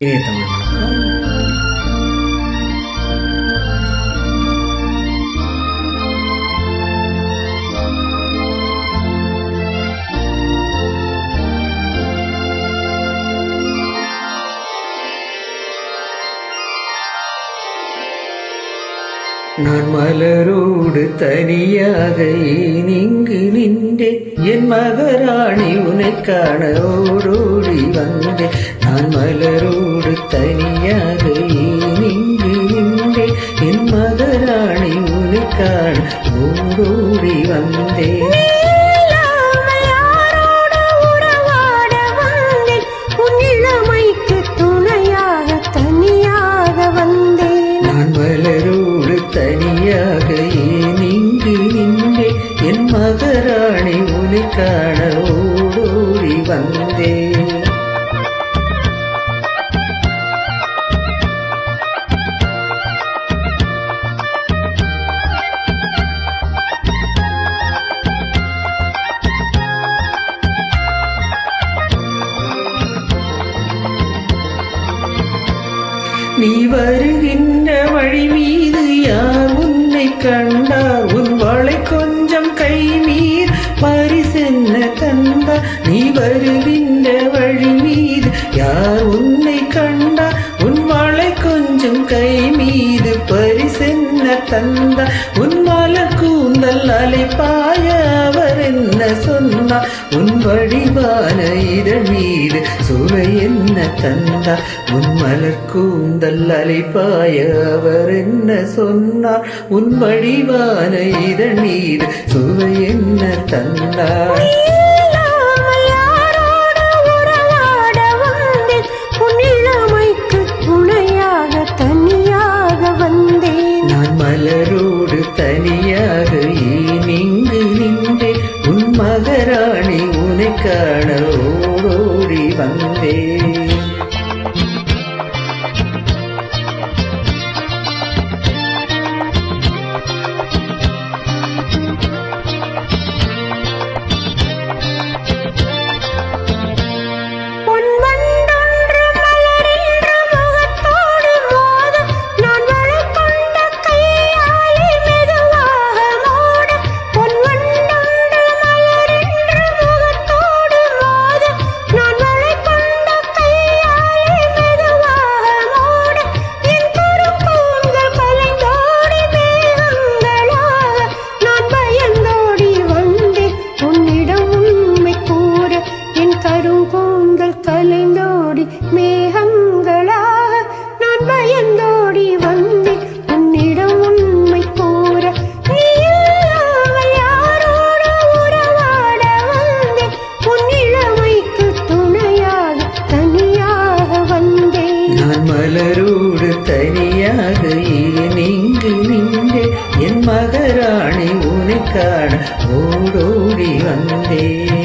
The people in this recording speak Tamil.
இனிய தமிழ் வணக்கம். நான் மலரோடு தனியாக இங்கு நின்றேன், என் மகராணி உன்னை காண ஓடோடி வந்தேன். நான் மலரோடு தனியாக இங்கு நின்றேன், என் மகராணி உன்னை காண ஓடோடி வந்தேன். மலரோடு தனியாக இங்கு நின்றேன், என் மகராணி உன்னை காண ஓடோடி வந்தேன். நீ வருகின்ற வழி மீது யார் உன்னை கண்டார், உன் வளை கொஞ்சம் கை மீது பரிசென்ன தந்தார். நீ வருகின்ற வழி மீது யார் உன்னை கண்டார், உன் வளை கொஞ்சம் கை மீது பரிசென்ன தந்தார். உன் மலர் கூந்தல் அலைப்பாய அவர் என்ன சொன்னார், உன் வடிவான இதழ் மீது சுவை என்ன தந்தார். உன் மலர் கூந்தல் அலைப்பாய அவர் என்ன சொன்னார், உன் வடிவான இதழ் மீது சுவை என்ன தந்தார். நான் மலரோடு தனியாக இங்கு நின்றேன், உன் மகராணி உன்னை காண ஓடோடி வந்தேன். கலைந்தோடி மேகங்களாக நான் பயந்தோடி வந்தேன், உன்னிடம் உண்மை கூற. நீ இல்லாமல் யாரோடு உறவாட வந்தேன், உன் இளமைக்கு துணையாக தனியாக வந்தேன். நான் மலரோடு தனியாக இங்கு நின்றேன், என் மகராணி உன்னை காண ஓடோடி வந்தேன்.